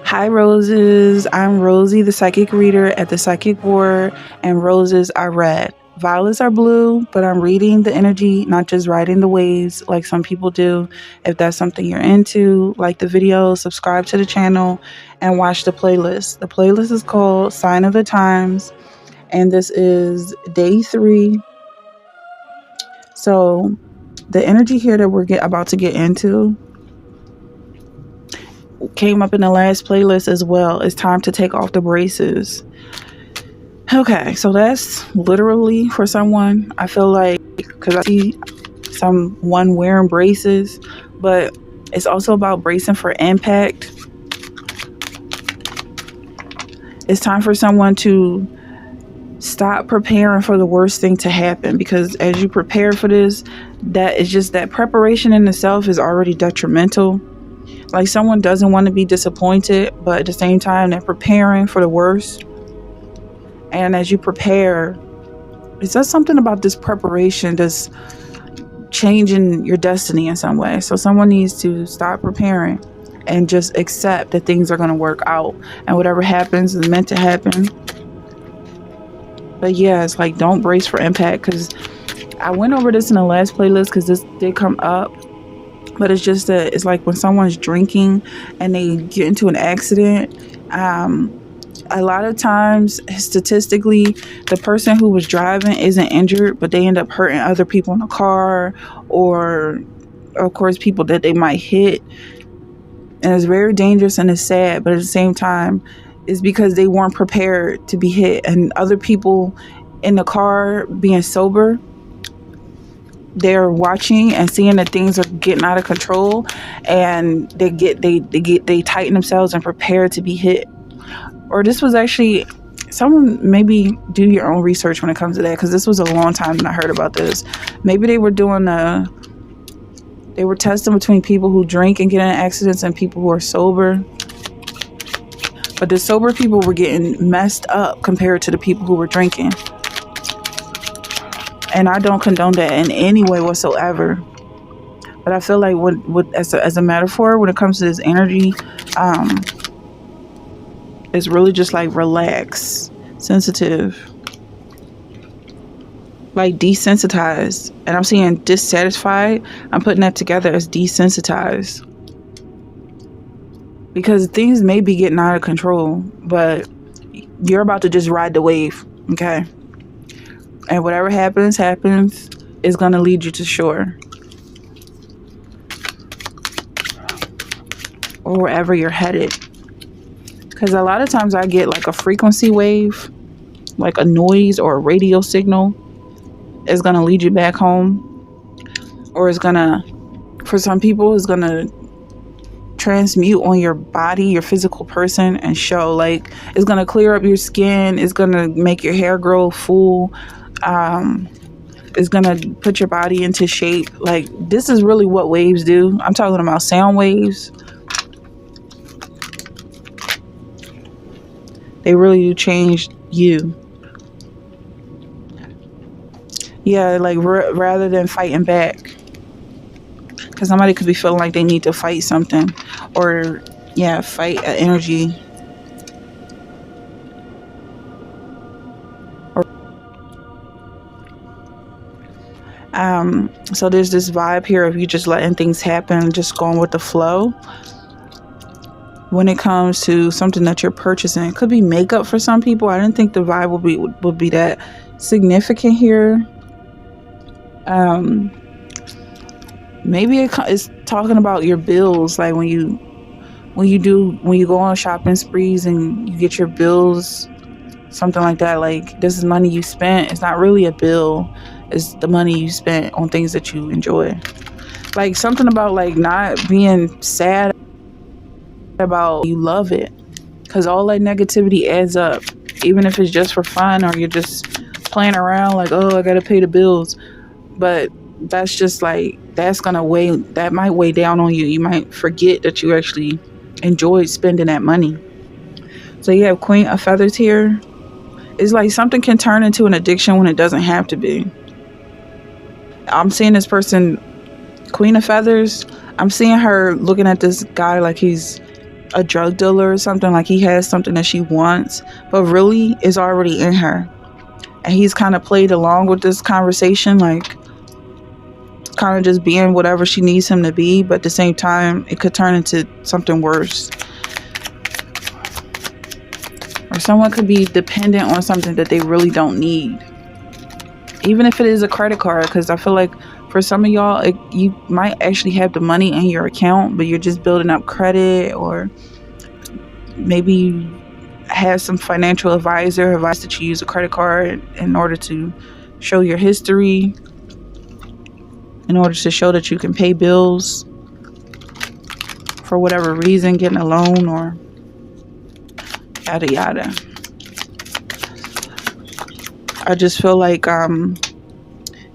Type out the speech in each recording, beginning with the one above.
Hi, Roses. I'm Rosie, the psychic reader at the Psychic Ward, and roses are red. Violets are blue, but I'm reading the energy, not just riding the waves like some people do. If that's something you're into, like the video, subscribe to the channel, and watch the playlist. The playlist is called Sign of the Times, and this is day 3. So, the energy here that we're about to get into came up in the last playlist as well. It's time to take off the braces. Okay, so that's literally for someone, I feel like, because I see someone wearing braces, but it's also about bracing for impact. It's time for someone to stop preparing for the worst thing to happen, because as you prepare for this, that is just that preparation in itself is already detrimental. Like, someone doesn't want to be disappointed, but at the same time, they're preparing for the worst. And as you prepare, it says something about this preparation that's changing your destiny in some way. So someone needs to stop preparing and just accept that things are going to work out. And whatever happens is meant to happen. But yeah, it's like, don't brace for impact, because I went over this in the last playlist because this did come up. But it's just that it's like when someone's drinking and they get into an accident, a lot of times, statistically, the person who was driving isn't injured, but they end up hurting other people in the car, or, of course, people that they might hit. And it's very dangerous and it's sad, but at the same time, it's because they weren't prepared to be hit. And other people in the car being sober, they're watching and seeing that things are getting out of control, and they tighten themselves and prepare to be hit. Or this was actually, someone, maybe do your own research when it comes to that, because this was a long time that I heard about this. Maybe they were they were testing between people who drink and get in accidents and people who are sober. But the sober people were getting messed up compared to the people who were drinking. And I don't condone that in any way whatsoever. But I feel like as a metaphor, when it comes to this energy, it's really just like relax, sensitive, like desensitized. And I'm seeing dissatisfied. I'm putting that together as desensitized. Because things may be getting out of control, but you're about to just ride the wave, okay? And whatever happens, is going to lead you to shore. Or wherever you're headed. Because a lot of times I get like a frequency wave, like a noise or a radio signal is going to lead you back home. Or it's going to, for some people, it's going to transmute on your body, your physical person, and show, like, it's going to clear up your skin. It's going to make your hair grow full. It's gonna put your body into shape. Like, this is really what waves do. I'm talking about sound waves. They really do change you. Yeah, like rather than fighting back, because somebody could be feeling like they need to fight something, or fight an energy. So there's this vibe here of you just letting things happen, just going with the flow. When it comes to something that you're purchasing, it could be makeup for some people. I didn't think the vibe would be that significant here. Maybe it's talking about your bills, like when you go on shopping sprees and you get your bills, something like that. Like, this is money you spent. It's not really a bill. It's the money you spent on things that you enjoy. Like, something about like not being sad about you love it, because all that negativity adds up, even if it's just for fun or you're just playing around like, oh, I gotta pay the bills. But that's just like, that might weigh down on you. You might forget that you actually enjoyed spending that money. So you have Queen of Feathers here. It's like something can turn into an addiction when it doesn't have to be. I'm seeing this person, Queen of Feathers, I'm seeing her looking at this guy like he's a drug dealer or something, like he has something that she wants, but really is already in her. And he's kind of played along with this conversation, like kind of just being whatever she needs him to be, but at the same time, it could turn into something worse. Or someone could be dependent on something that they really don't need. Even if it is a credit card, because I feel like for some of y'all, you might actually have the money in your account, but you're just building up credit, or maybe you have some financial advisor advice that you use a credit card in order to show your history, in order to show that you can pay bills for whatever reason, getting a loan or yada yada. I just feel like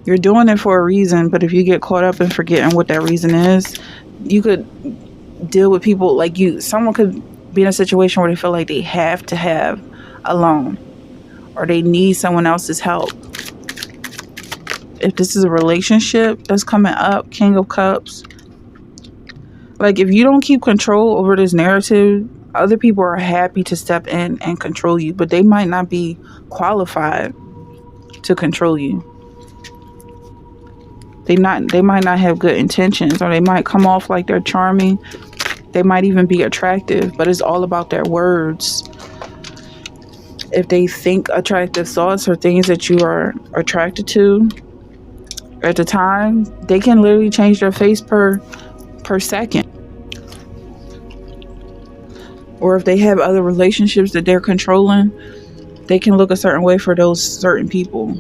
you're doing it for a reason, but if you get caught up in forgetting what that reason is, you could deal with people like someone could be in a situation where they feel like they have to have a loan or they need someone else's help. If this is a relationship that's coming up, King of Cups, like if you don't keep control over this narrative, other people are happy to step in and control you, but they might not be qualified to control you. They might not have good intentions, or they might come off like they're charming. They might even be attractive, but it's all about their words. If they think attractive thoughts or things that you are attracted to at the time, they can literally change their face per second. Or if they have other relationships that they're controlling, they can look a certain way for those certain people.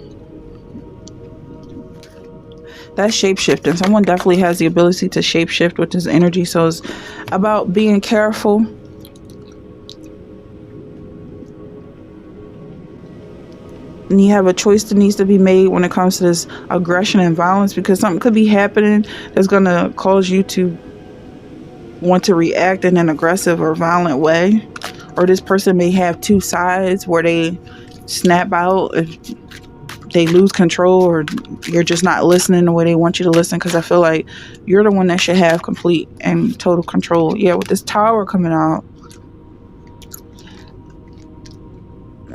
That's shape-shifting. Someone definitely has the ability to shape-shift with this energy. So it's about being careful. And you have a choice that needs to be made when it comes to this aggression and violence, because something could be happening that's going to cause you to want to react in an aggressive or violent way. Or this person may have two sides where they snap out if they lose control, or you're just not listening the way they want you to listen, because I feel like you're the one that should have complete and total control. Yeah, with this Tower coming out,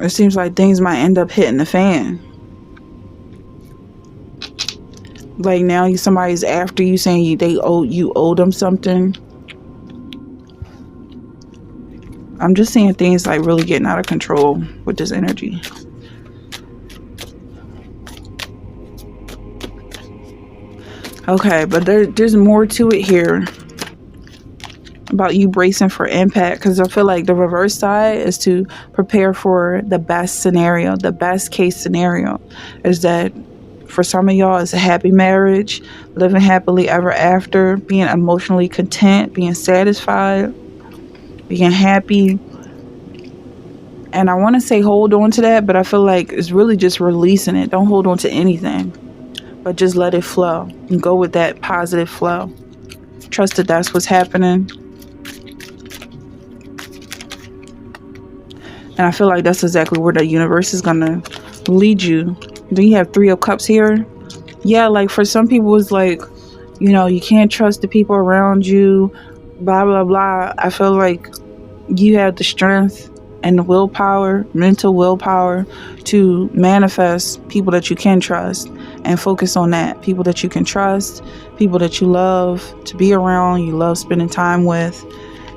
it seems like things might end up hitting the fan. Like now somebody's after you, saying you owe them something. I'm just seeing things like really getting out of control with this energy. Okay, but there's more to it here about you bracing for impact, because I feel like the reverse side is to prepare for the best scenario. The best case scenario is that for some of y'all, it's a happy marriage, living happily ever after, being emotionally content, being satisfied, being happy. And I want to say hold on to that, but I feel like it's really just releasing it. Don't hold on to anything, but just let it flow and go with that positive flow. Trust that that's what's happening. And I feel like that's exactly where the universe is going to lead you. Then you have 3 of Cups here. Yeah, like for some people, it's like, you can't trust the people around you, blah, blah, blah. I feel like you have the strength and the willpower, mental willpower, to manifest people that you can trust and focus on that. People that you can trust, people that you love to be around, you love spending time with.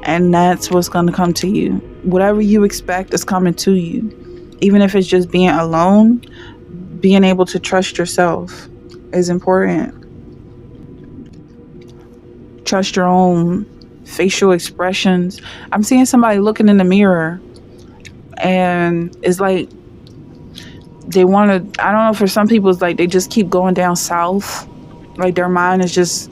And that's what's going to come to you. Whatever you expect is coming to you. Even if it's just being alone, being able to trust yourself is important. Trust your own facial expressions. I'm seeing somebody looking in the mirror, and it's like they want to, I don't know, for some people it's like they just keep going down south. Like their mind is just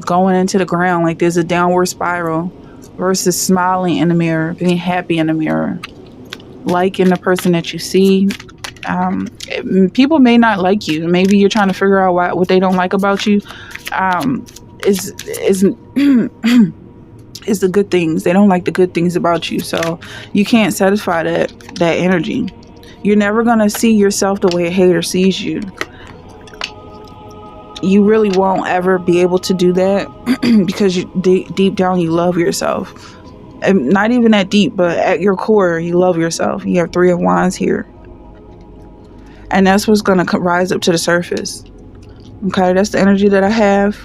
going into the ground, like there's a downward spiral, versus smiling in the mirror, being happy in the mirror, liking the person that you see. People may not like you. Maybe you're trying to figure out what they don't like about you. Is the good things. They don't like the good things about you, so you can't satisfy that energy. You're never gonna see yourself the way a hater sees you. You really won't ever be able to do that because deep down you love yourself. not even that deep, but at your core, you love yourself. You have 3 of Wands here. And that's what's going to rise up to the surface. Okay, that's the energy that I have.